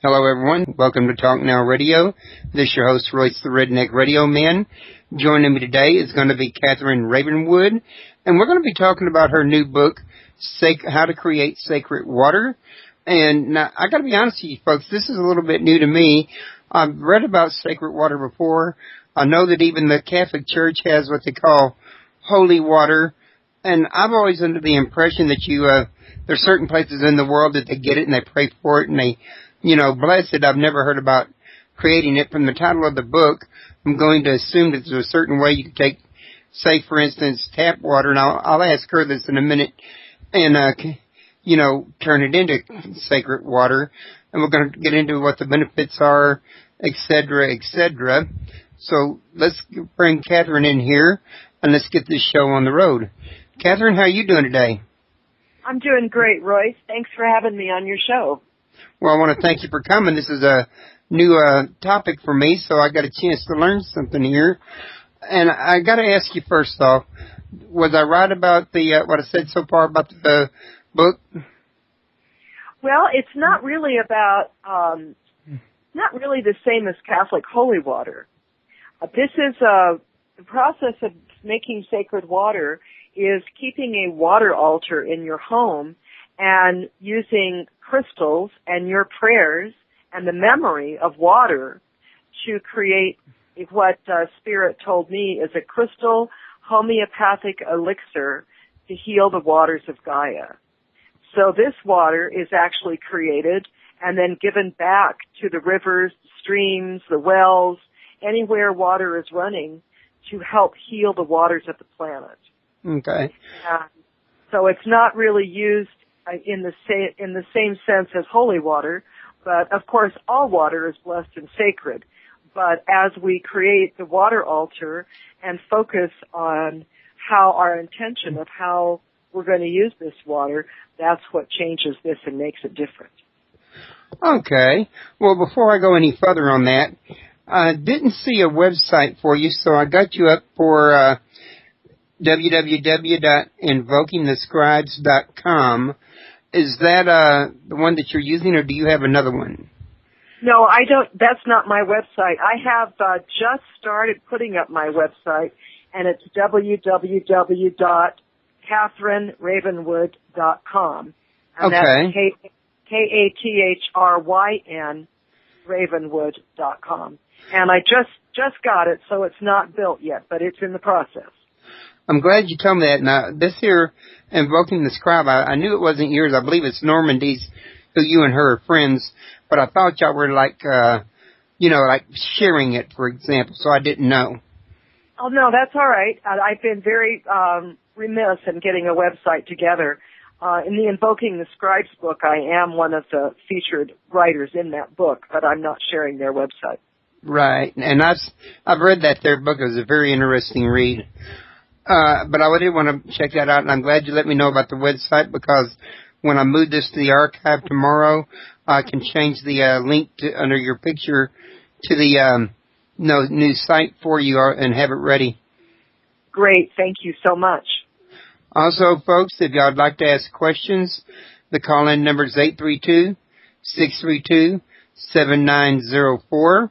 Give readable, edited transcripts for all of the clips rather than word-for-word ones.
Hello, everyone. Welcome to Talk Now Radio. This is your host, Royce the Redneck Radio Man. Joining me today is going to be Kathryn Ravenwood, and we're going to be talking about her new book, How to Create Sacred Water. And now, I got to be honest with you, folks, this is a little bit new to me. I've read about sacred water before. I know that even the Catholic Church has what they call holy water, and I've always under the impression that there's certain places in the world that they get it and they pray for it and they bless it. I've never heard about creating it. From the title of the book, I'm going to assume that there's a certain way you can take, say, for instance, tap water, and I'll ask her this in a minute, and, turn it into sacred water. And we're going to get into what the benefits are, etc., etc. So let's bring Kathryn in here, and let's get this show on the road. Kathryn, how are you doing today? I'm doing great, Royce. Thanks for having me on your show. Well, I want to thank you for coming. This is a new topic for me, so I got a chance to learn something here. And I got to ask you first off, was I right about the what I said so far about the book? Well, it's not really about, not really the same as Catholic holy water. This is the process of making sacred water is keeping a water altar in your home and using crystals and your prayers and the memory of water to create what Spirit told me is a crystal homeopathic elixir to heal the waters of Gaia. So this water is actually created and then given back to the rivers, streams, the wells, anywhere water is running to help heal the waters of the planet. Okay. So it's not really used in the same sense as holy water, but of course all water is blessed and sacred. But as we create the water altar and focus on how our intention of how we're going to use this water, that's what changes this and makes it different. Okay. Well, before I go any further on that, I didn't see a website for you, so I got you up for www.invokingthescribes.com. Is that the one that you're using, or do you have another one? No, I don't. That's not my website. I have just started putting up my website, and it's www.KathrynRavenwood.com. And okay. That's Kathryn Ravenwood.com. And I just got it, so it's not built yet, but it's in the process. I'm glad you told me that. Now, this here, Invoking the Scribe, I knew it wasn't yours. I believe it's Normandi's, who you and her are friends, but I thought y'all were like sharing it, for example, so I didn't know. Oh, no, that's all right. I've been very remiss in getting a website together. In the Invoking the Scribes book, I am one of the featured writers in that book, but I'm not sharing their website. Right, and I've read that their book. It was a very interesting read. But I did want to check that out, and I'm glad you let me know about the website, because when I move this to the archive tomorrow, I can change the link under your picture to the new site for you and have it ready. Great. Thank you so much. Also, folks, if y'all would like to ask questions, the call-in number is 832-632-7904.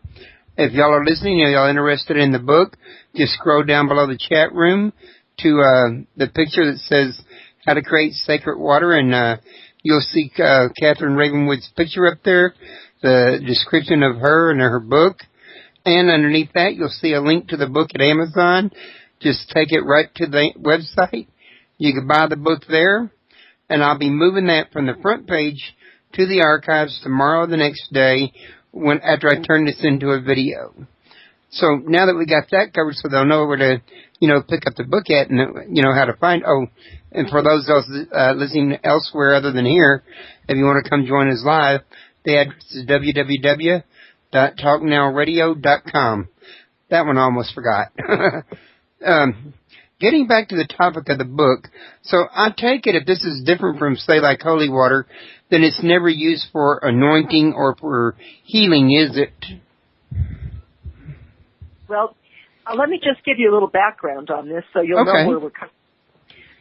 If y'all are listening and y'all are interested in the book, just scroll down below the chat room to the picture that says How to Create Sacred Water, and you'll see Kathryn Ravenwood's picture up there, the description of her and her book, and underneath that you'll see a link to the book at Amazon. Just take it right to the website. You can buy the book there, and I'll be moving that from the front page to the archives tomorrow or the next day after I turn this into a video. So now that we got that covered, so they'll know where to, pick up the book at and, how to find. Oh, and for those listening elsewhere other than here, if you want to come join us live, the address is www.talknowradio.com. That one I almost forgot. Getting back to the topic of the book, so I take it if this is different from, say, like holy water, then it's never used for anointing or for healing, is it? Well, let me just give you a little background on this so you'll know where we're coming.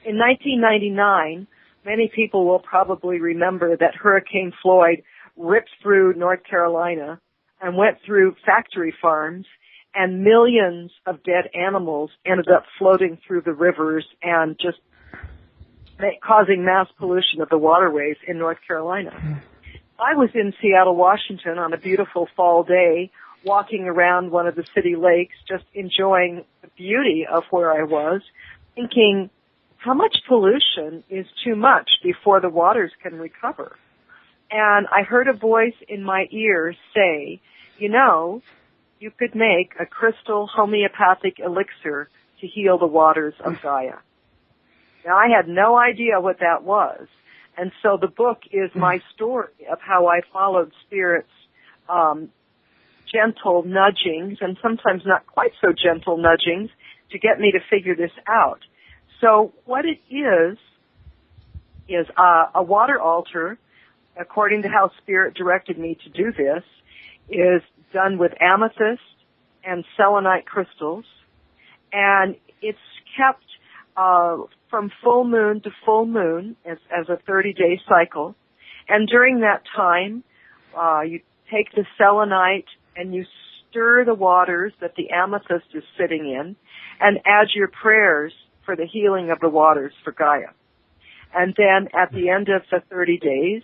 In 1999, many people will probably remember that Hurricane Floyd ripped through North Carolina and went through factory farms, and millions of dead animals ended up floating through the rivers and just causing mass pollution of the waterways in North Carolina. I was in Seattle, Washington on a beautiful fall day, walking around one of the city lakes, just enjoying the beauty of where I was, thinking, how much pollution is too much before the waters can recover? And I heard a voice in my ear say, you know, you could make a crystal homeopathic elixir to heal the waters of Gaia. Now, I had no idea what that was. And so the book is my story of how I followed Spirit's gentle nudgings, and sometimes not quite so gentle nudgings, to get me to figure this out. So what it is a water altar, according to how Spirit directed me to do this, is done with amethyst and selenite crystals, and it's kept from full moon to full moon as a 30-day cycle. And during that time, you take the selenite and you stir the waters that the amethyst is sitting in and add your prayers for the healing of the waters for Gaia. And then at the end of the 30 days,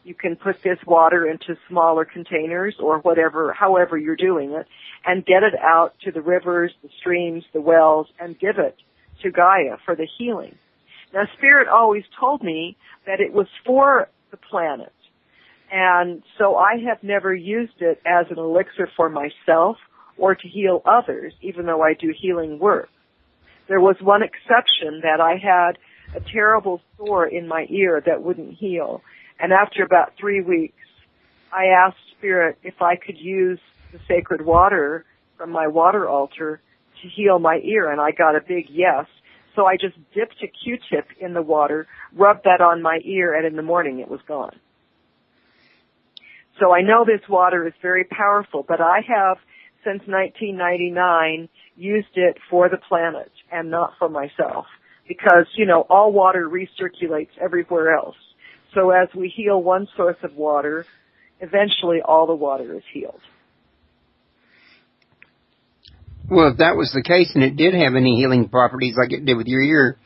you can put this water into smaller containers or whatever, however you're doing it, and get it out to the rivers, the streams, the wells, and give it to Gaia for the healing. Now, Spirit always told me that it was for the planet. And so I have never used it as an elixir for myself or to heal others, even though I do healing work. There was one exception, that I had a terrible sore in my ear that wouldn't heal. And after about 3 weeks, I asked Spirit if I could use the sacred water from my water altar to heal my ear, and I got a big yes. So I just dipped a Q-tip in the water, rubbed that on my ear, and in the morning it was gone. So I know this water is very powerful, but I have, since 1999, used it for the planet and not for myself. Because, you know, all water recirculates everywhere else. So as we heal one source of water, eventually all the water is healed. Well, if that was the case and it did have any healing properties like it did with your ear,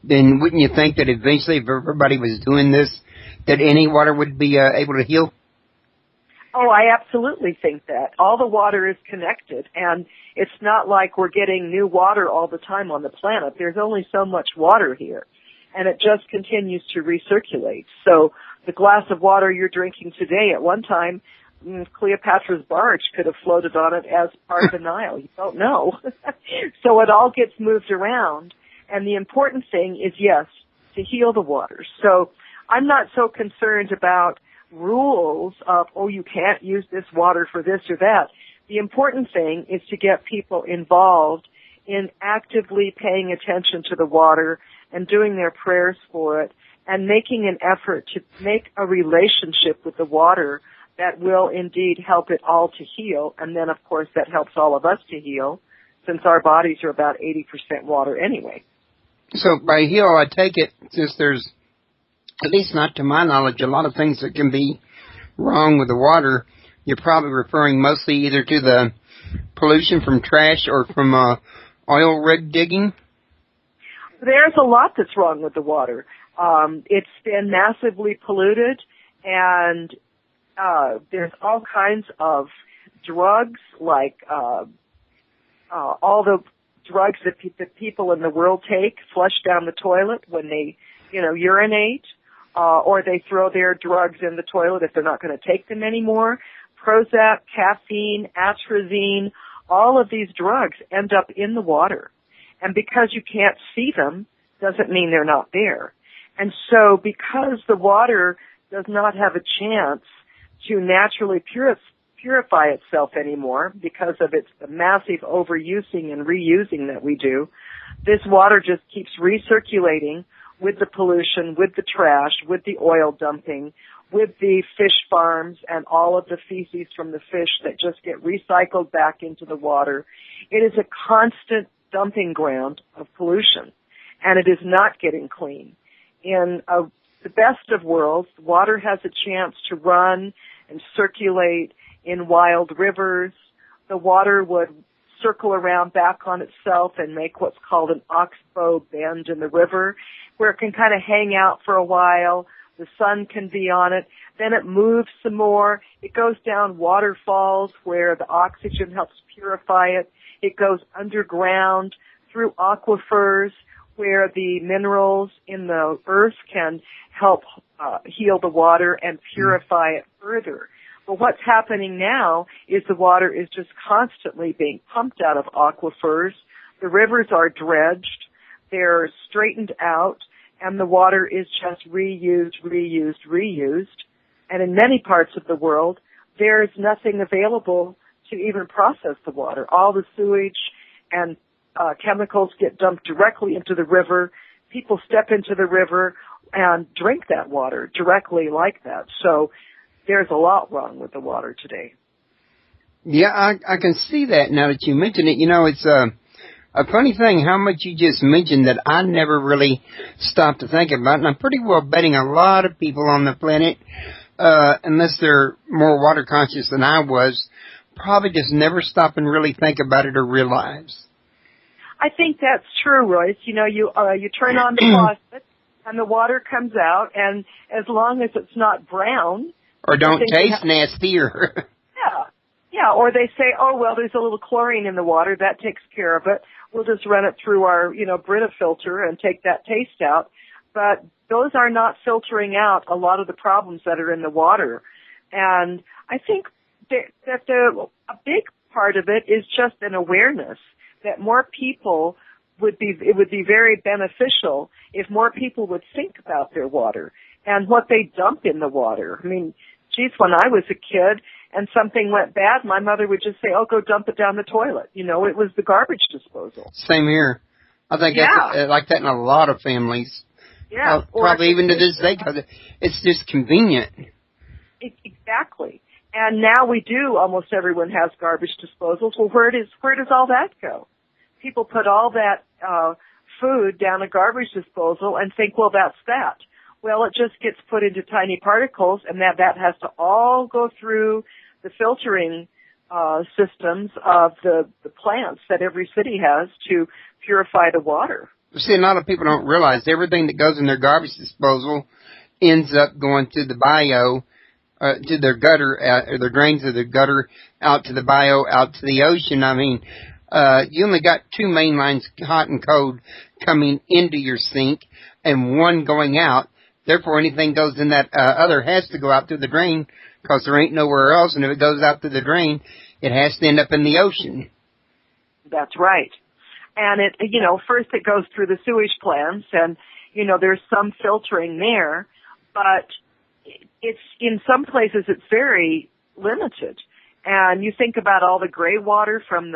then wouldn't you think that eventually if everybody was doing this, that any water would be able to heal? Oh, I absolutely think that. All the water is connected, and it's not like we're getting new water all the time on the planet. There's only so much water here, and it just continues to recirculate. So the glass of water you're drinking today, at one time, Cleopatra's barge could have floated on it as part of the Nile. You don't know. So it all gets moved around, and the important thing is, yes, to heal the waters. So I'm not so concerned about rules of, oh, you can't use this water for this or that. The important thing is to get people involved in actively paying attention to the water and doing their prayers for it and making an effort to make a relationship with the water that will indeed help it all to heal. And then, of course, that helps all of us to heal, since our bodies are about 80% water anyway. So by heal, I take it, since there's, at least not to my knowledge, a lot of things that can be wrong with the water, you're probably referring mostly either to the pollution from trash or from oil rig digging? There's a lot that's wrong with the water. It's been massively polluted, and there's all kinds of drugs, like all the drugs that people in the world take, flush down the toilet when they, urinate, or they throw their drugs in the toilet if they're not going to take them anymore. Prozac, caffeine, atrazine, all of these drugs end up in the water. And because you can't see them, doesn't mean they're not there. And so because the water does not have a chance to naturally purify itself anymore because of its massive overusing and reusing that we do, this water just keeps recirculating with the pollution, with the trash, with the oil dumping, with the fish farms and all of the feces from the fish that just get recycled back into the water. It is a constant dumping ground of pollution, and it is not getting clean. In the best of worlds, water has a chance to run and circulate in wild rivers. The water would circle around back on itself and make what's called an oxbow bend in the river, where it can kind of hang out for a while. The sun can be on it. Then it moves some more. It goes down waterfalls where the oxygen helps purify it. It goes underground through aquifers where the minerals in the earth can help heal the water and purify it further. But what's happening now is the water is just constantly being pumped out of aquifers. The rivers are dredged. They're straightened out. And the water is just reused. And in many parts of the world, there's nothing available to even process the water. All the sewage and chemicals get dumped directly into the river. People step into the river and drink that water directly like that. So there's a lot wrong with the water today. Yeah, I can see that now that you mention it. You know, it's a funny thing how much you just mentioned that I never really stopped to think about. And I'm pretty well betting a lot of people on the planet, unless they're more water conscious than I was, probably just never stop and really think about it or realize. I think that's true, Royce. You know, you turn on the faucet and the water comes out, and as long as it's not brown, or don't taste nasty, or yeah, or they say, oh well, there's a little chlorine in the water, that takes care of it. We'll just run it through our, Brita filter and take that taste out. But those are not filtering out a lot of the problems that are in the water. And I think that a big part of it is just an awareness that more people it would be very beneficial if more people would think about their water and what they dump in the water. I mean, geez, when I was a kid and something went bad, my mother would just say, oh, go dump it down the toilet. It was the garbage disposal. Same here. I think that's like that in a lot of families. Yeah. Probably even to this day, because it's just convenient. Exactly. And now almost everyone has garbage disposals. Well, where does all that go? People put all that food down a garbage disposal and think, well, that's that. Well, it just gets put into tiny particles, and that has to all go through the filtering systems of the plants that every city has to purify the water. See, a lot of people don't realize everything that goes in their garbage disposal ends up going to the bio, to their gutter, or their drains of the gutter, out to the bio, out to the ocean. I mean, you only got two main lines, hot and cold, coming into your sink, and one going out. Therefore, anything goes in that other has to go out through the drain, because there ain't nowhere else. And if it goes out through the drain, it has to end up in the ocean. That's right. And first it goes through the sewage plants, and, there's some filtering there, but it's, in some places it's very limited. And you think about all the gray water from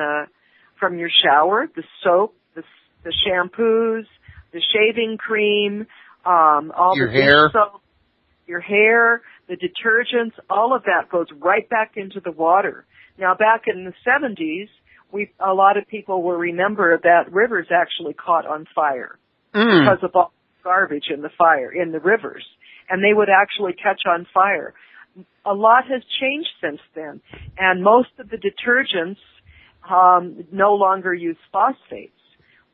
your shower, the soap, the shampoos, the shaving cream, all your the hair. dish soap, your hair, the detergents, all of that goes right back into the water. Now, back in the 70s, a lot of people will remember that rivers actually caught on fire because of all the garbage in the rivers, and they would actually catch on fire. A lot has changed since then, and most of the detergents no longer use phosphates,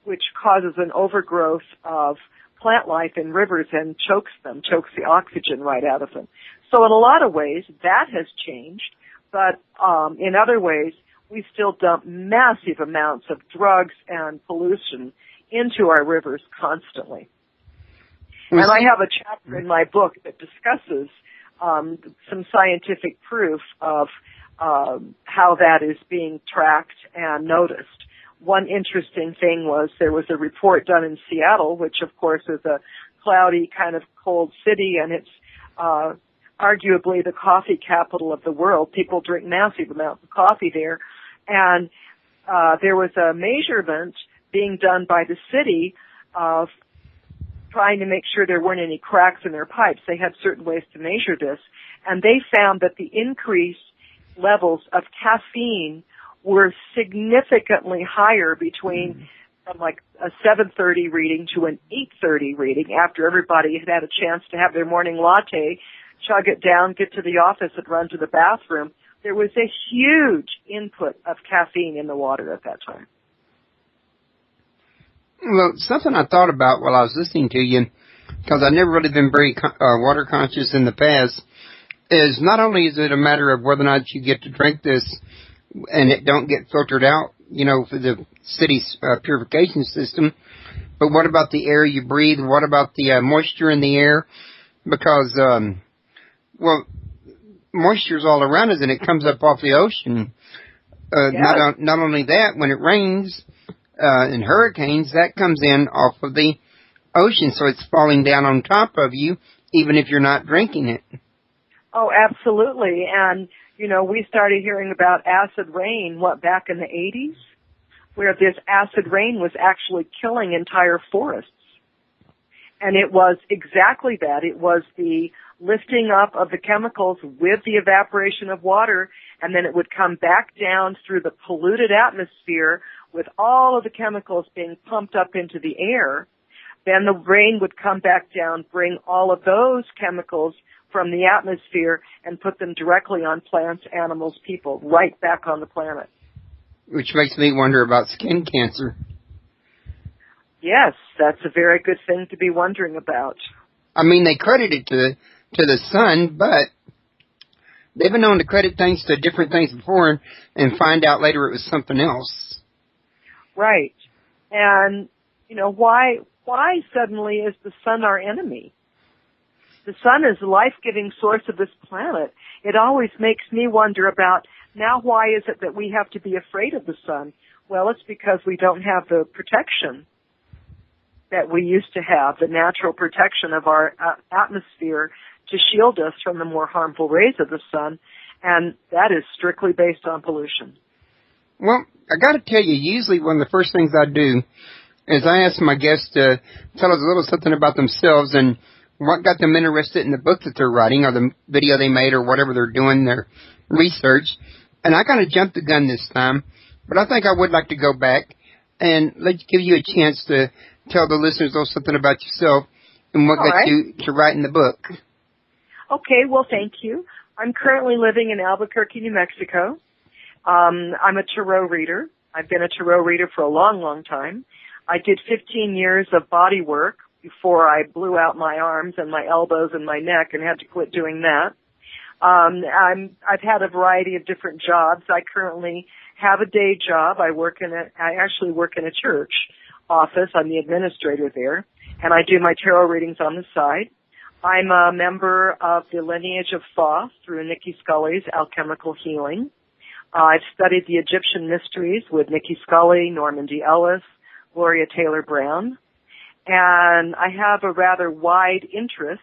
which causes an overgrowth of plant life in rivers and chokes the oxygen right out of them. So in a lot of ways, that has changed, but in other ways, we still dump massive amounts of drugs and pollution into our rivers constantly. And I have a chapter in my book that discusses some scientific proof of how that is being tracked and noticed. One interesting thing was there was a report done in Seattle, which of course is a cloudy kind of cold city, and it's arguably the coffee capital of the world. People drink massive amounts of coffee there. And there was a measurement being done by the city of trying to make sure there weren't any cracks in their pipes. They had certain ways to measure this. And they found that the increased levels of caffeine were significantly higher between from like a 7:30 reading to an 8:30 reading after everybody had had a chance to have their morning latte chug it down, get to the office, and run to the bathroom. There was a huge input of caffeine in the water at that time. Well, something I thought about while I was listening to you, because I've never really been very water conscious in the past, is not only is it a matter of whether or not you get to drink this and it don't get filtered out, for the city's purification system, but what about the air you breathe? What about the moisture in the air? Because, moisture's all around us and it comes up off the ocean. Not only that, when it rains in hurricanes, that comes in off of the ocean, so it's falling down on top of you, even if you're not drinking it. Oh, absolutely. And, we started hearing about acid rain, back in the 80s, where this acid rain was actually killing entire forests. And it was exactly that. It was the lifting up of the chemicals with the evaporation of water, and then it would come back down through the polluted atmosphere with all of the chemicals being pumped up into the air. Then the rain would come back down, bring all of those chemicals from the atmosphere and put them directly on plants, animals, people, right back on the planet. Which makes me wonder about skin cancer. Yes, that's a very good thing to be wondering about. I mean, they credit it to the sun, but they've been known to credit things to different things before and find out later it was something else. Right. And, why suddenly is the sun our enemy? The sun is the life-giving source of this planet. It always makes me wonder about, now why is it that we have to be afraid of the sun? Well, it's because we don't have the protection that we used to have, the natural protection of our atmosphere to shield us from the more harmful rays of the sun, and that is strictly based on pollution. Well, I got to tell you, usually one of the first things I do is I ask my guests to tell us a little something about themselves and what got them interested in the book that they're writing or the video they made or whatever they're doing, their research. And I kind of jumped the gun this time, but I think I would like to go back and give you a chance to tell the listeners a little something about yourself and what got you to writing the book. Okay, well, thank you. I'm currently living in Albuquerque, New Mexico. I'm a tarot reader. I've been a tarot reader for a long, long time. I did 15 years of body work before I blew out my arms and my elbows and my neck and had to quit doing that. I've had a variety of different jobs. I currently have a day job. I actually work in a church office. I'm the administrator there, and I do my tarot readings on the side. I'm a member of the Lineage of Thoth through Nicki Scully's alchemical healing. I've studied the Egyptian mysteries with Nicki Scully, Normandi Ellis, Gloria Taylor Brown, and I have a rather wide interest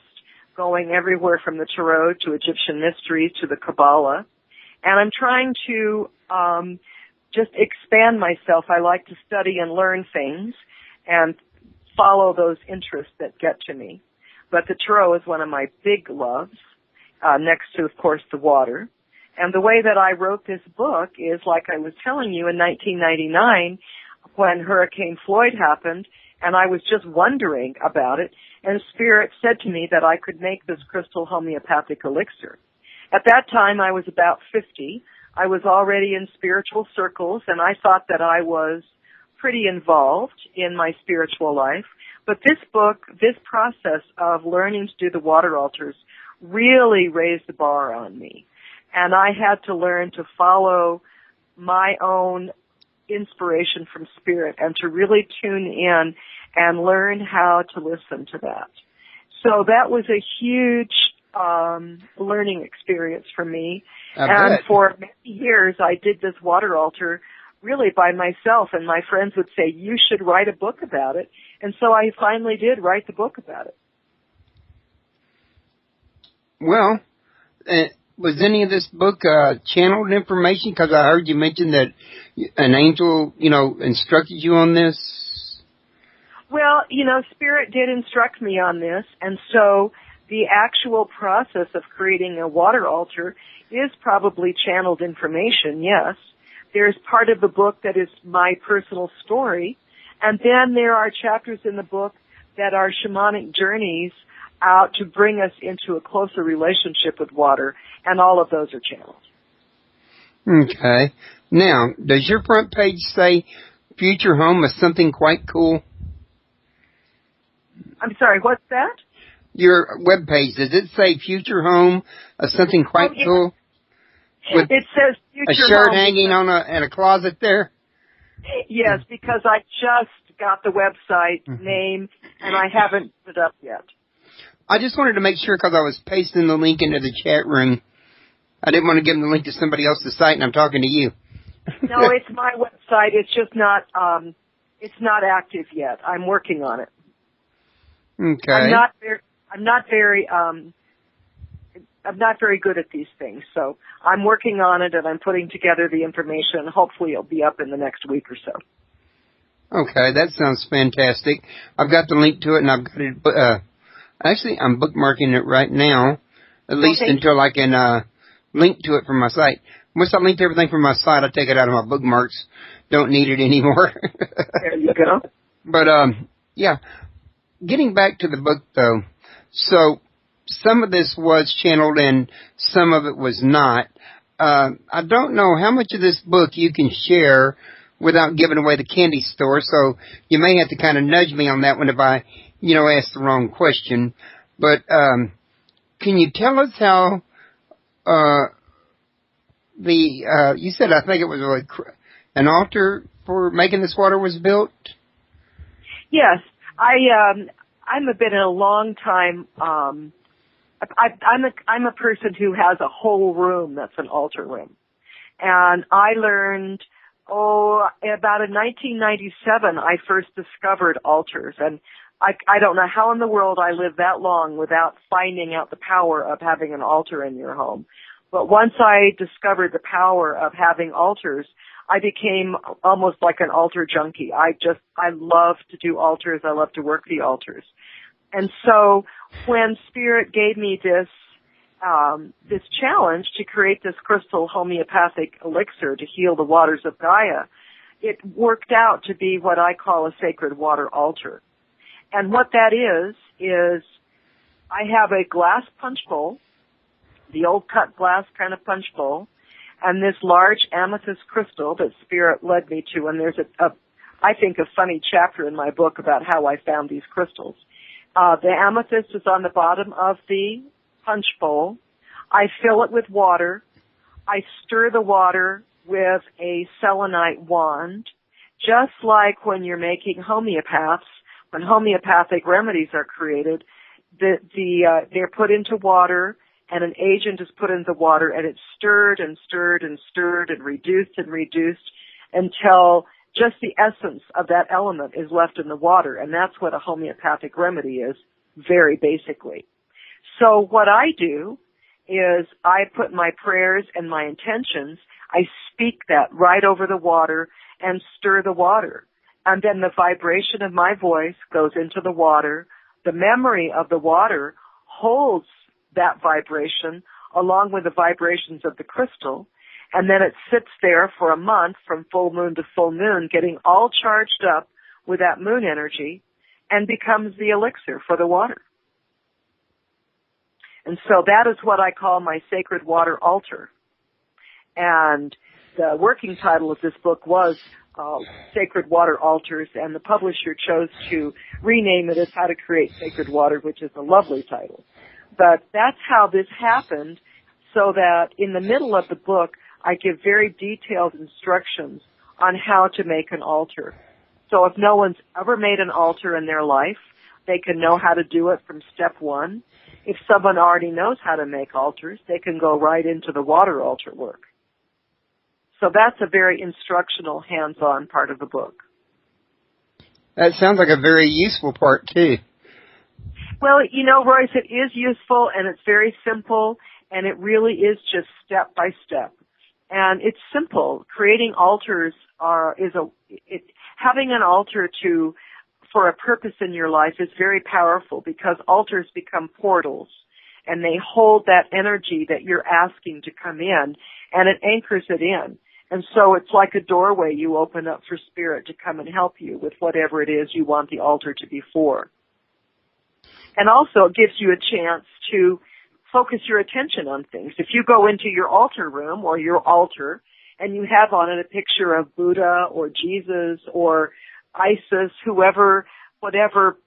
going everywhere from the tarot to Egyptian mysteries to the Kabbalah, and I'm trying to just expand myself. I like to study and learn things and follow those interests that get to me. But the tarot is one of my big loves, next to, of course, the water. And the way that I wrote this book is, like I was telling you, in 1999, when Hurricane Floyd happened, and I was just wondering about it, and Spirit said to me that I could make this crystal homeopathic elixir. At that time, I was about 50. I was already in spiritual circles, and I thought that I was pretty involved in my spiritual life. But this book, this process of learning to do the water altars really raised the bar on me. And I had to learn to follow my own inspiration from Spirit and to really tune in and learn how to listen to that. So that was a huge learning experience for me. And for many years, I did this water altar really by myself, and my friends would say, you should write a book about it. And so I finally did write the book about it. Well, was any of this book channeled information? Because I heard you mention that an angel, instructed you on this. Well, Spirit did instruct me on this, and so the actual process of creating a water altar is probably channeled information, yes. There's part of the book that is my personal story, and then there are chapters in the book that are shamanic journeys out to bring us into a closer relationship with water, and all of those are channeled. Okay. Now, does your front page say future home is something quite cool? I'm sorry, what's that? Your web page, does it say future home is something quite cool? With it says future a shirt home hanging on in a closet there? Yes, because I just got the website name, and I haven't put it up yet. I just wanted to make sure because I was pasting the link into the chat room. I didn't want to give them the link to somebody else's site, and I'm talking to you. No, it's my website. It's just not. It's not active yet. I'm working on it. Okay. I'm not very good at these things, so I'm working on it, and I'm putting together the information. Hopefully, it'll be up in the next week or so. Okay, that sounds fantastic. I've got the link to it, and I've got it. Actually, I'm bookmarking it right now, at least until I can link to it from my site. Once I linked everything from my site, I take it out of my bookmarks. Don't need it anymore. There you go. But, yeah. Getting back to the book, though, so some of this was channeled and some of it was not. I don't know how much of this book you can share without giving away the candy store, so you may have to kind of nudge me on that one if I, ask the wrong question. But can you tell us how you said, I think it was like an altar for making this water was built? Yes. I'm a bit in a long time, I'm a person who has a whole room that's an altar room. And I learned, about in 1997, I first discovered altars. And I don't know how in the world I lived that long without finding out the power of having an altar in your home. But once I discovered the power of having altars, I became almost like an altar junkie. I love to do altars. I love to work the altars. And so when Spirit gave me this challenge to create this crystal homeopathic elixir to heal the waters of Gaia, it worked out to be what I call a sacred water altar. And what that is I have a glass punch bowl, the old cut glass kind of punch bowl, and this large amethyst crystal that Spirit led me to. And there's I think, a funny chapter in my book about how I found these crystals. The amethyst is on the bottom of the punch bowl. I fill it with water. I stir the water with a selenite wand, just like when you're making homeopaths. When homeopathic remedies are created, they're put into water, and an agent is put into water, and it's stirred and stirred and stirred and reduced until just the essence of that element is left in the water, and that's what a homeopathic remedy is, very basically. So what I do is I put my prayers and my intentions, I speak that right over the water and stir the water. And then the vibration of my voice goes into the water. The memory of the water holds that vibration along with the vibrations of the crystal, and then it sits there for a month from full moon to full moon, getting all charged up with that moon energy, and becomes the elixir for the water. And so that is what I call my sacred water altar. And the working title of this book was Sacred Water Altars, and the publisher chose to rename it as How to Create Sacred Water, which is a lovely title. But that's how this happened, so that in the middle of the book, I give very detailed instructions on how to make an altar. So if no one's ever made an altar in their life, they can know how to do it from step one. If someone already knows how to make altars, they can go right into the water altar work. So that's a very instructional, hands-on part of the book. That sounds like a very useful part, too. Well, Royce, it is useful, and it's very simple, and it really is just step by step. And it's simple. Creating altars having an altar for a purpose in your life is very powerful, because altars become portals, and they hold that energy that you're asking to come in, and it anchors it in. And so it's like a doorway you open up for Spirit to come and help you with whatever it is you want the altar to be for. And also it gives you a chance to focus your attention on things. If you go into your altar room or your altar and you have on it a picture of Buddha or Jesus or Isis, whoever, whatever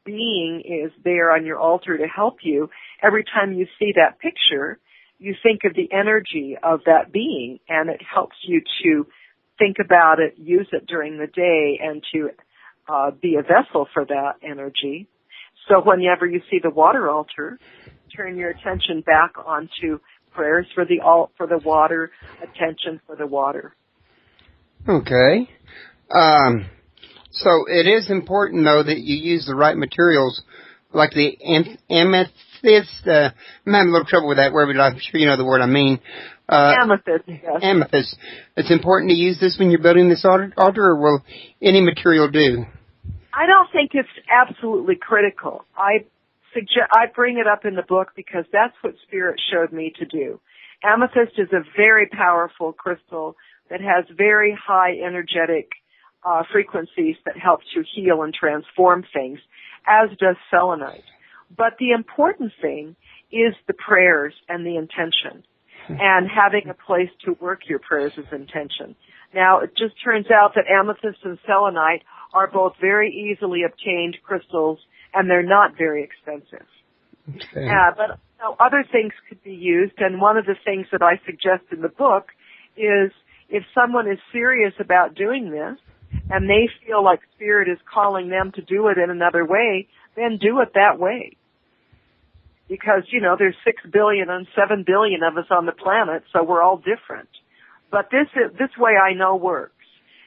being is there on your altar to help you, every time you see that picture, you think of the energy of that being, and it helps you to think about it, use it during the day, and to be a vessel for that energy. So whenever you see the water altar, turn your attention back onto prayers for the water, attention for the water. Okay. So it is important, though, that you use the right materials, like the amethyst. I'm having a little trouble with that word, but I'm sure you know the word I mean. Amethyst, yes. Amethyst. It's important to use this when you're building this altar, or will any material do? I don't think it's absolutely critical. I bring it up in the book because that's what Spirit showed me to do. Amethyst is a very powerful crystal that has very high energetic frequencies that help to heal and transform things, as does selenite. But the important thing is the prayers and the intention, and having a place to work your prayers as intention. Now, it just turns out that amethyst and selenite are both very easily obtained crystals, and they're not very expensive. Okay. But other things could be used, and one of the things that I suggest in the book is if someone is serious about doing this, and they feel like Spirit is calling them to do it in another way, then do it that way. Because, there's 6 billion and 7 billion of us on the planet, so we're all different. But this way I know works.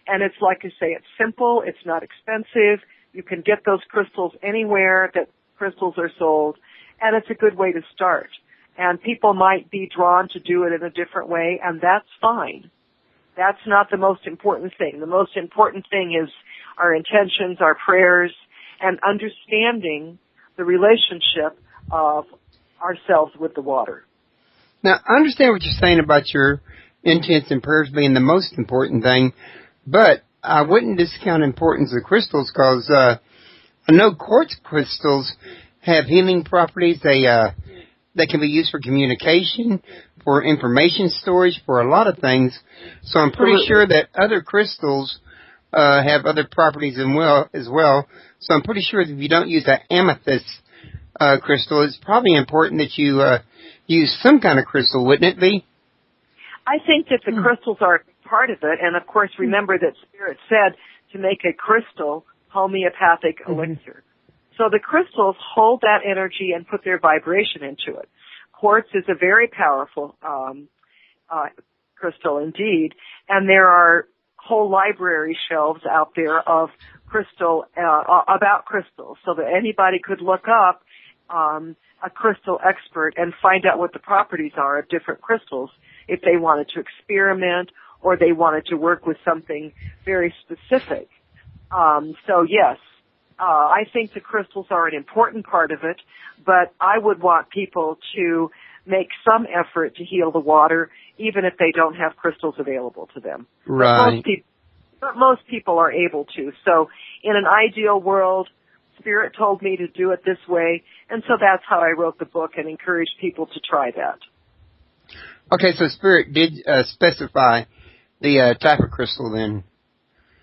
And it's like I say, it's simple, it's not expensive, you can get those crystals anywhere that crystals are sold, and it's a good way to start. And people might be drawn to do it in a different way, and that's fine. That's not the most important thing. The most important thing is our intentions, our prayers, and understanding the relationship of ourselves with the water. Now, I understand what you're saying about your intents and prayers being the most important thing, but I wouldn't discount the importance of crystals because I know quartz crystals have healing properties. They can be used for communication, for information storage, for a lot of things. So I'm pretty sure that other crystals have other properties as well. So I'm pretty sure that if you don't use an amethyst crystal, it's probably important that you use some kind of crystal, wouldn't it be? I think that the crystals are part of it, and of course remember that Spirit said to make a crystal homeopathic elixir. So the crystals hold that energy and put their vibration into it. Quartz is a very powerful crystal indeed, and there are whole library shelves out there of about crystals, so that anybody could look up a crystal expert and find out what the properties are of different crystals if they wanted to experiment or they wanted to work with something very specific. So yes, I think the crystals are an important part of it, but I would want people to make some effort to heal the water, even if they don't have crystals available to them. Right. But most people are able to. So in an ideal world, Spirit told me to do it this way, and so that's how I wrote the book and encouraged people to try that. Okay, so Spirit did specify the type of crystal then.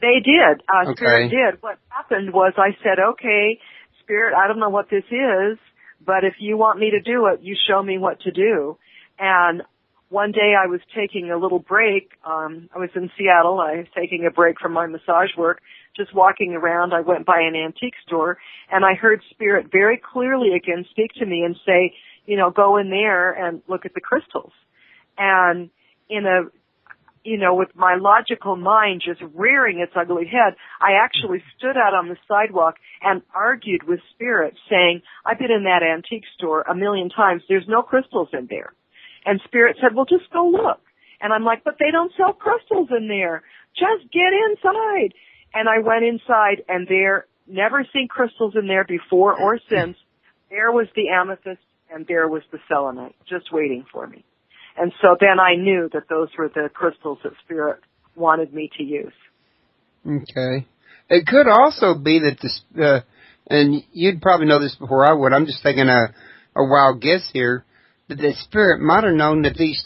They did. Okay. Spirit did. What happened was I said, okay, Spirit, I don't know what this is, but if you want me to do it, you show me what to do. And one day I was taking a little break. I was in Seattle. I was taking a break from my massage work, just walking around. I went by an antique store, and I heard Spirit very clearly again speak to me and say, go in there and look at the crystals. And with my logical mind just rearing its ugly head, I actually stood out on the sidewalk and argued with Spirit, saying, I've been in that antique store a million times. There's no crystals in there. And Spirit said, well, just go look. And I'm like, but they don't sell crystals in there. Just get inside. And I went inside, and there, never seen crystals in there before or since. There was the amethyst, and there was the selenite, just waiting for me. And so then I knew that those were the crystals that Spirit wanted me to use. Okay. It could also be that and you'd probably know this before I would, I'm just taking a wild guess here, that the spirit might have known that these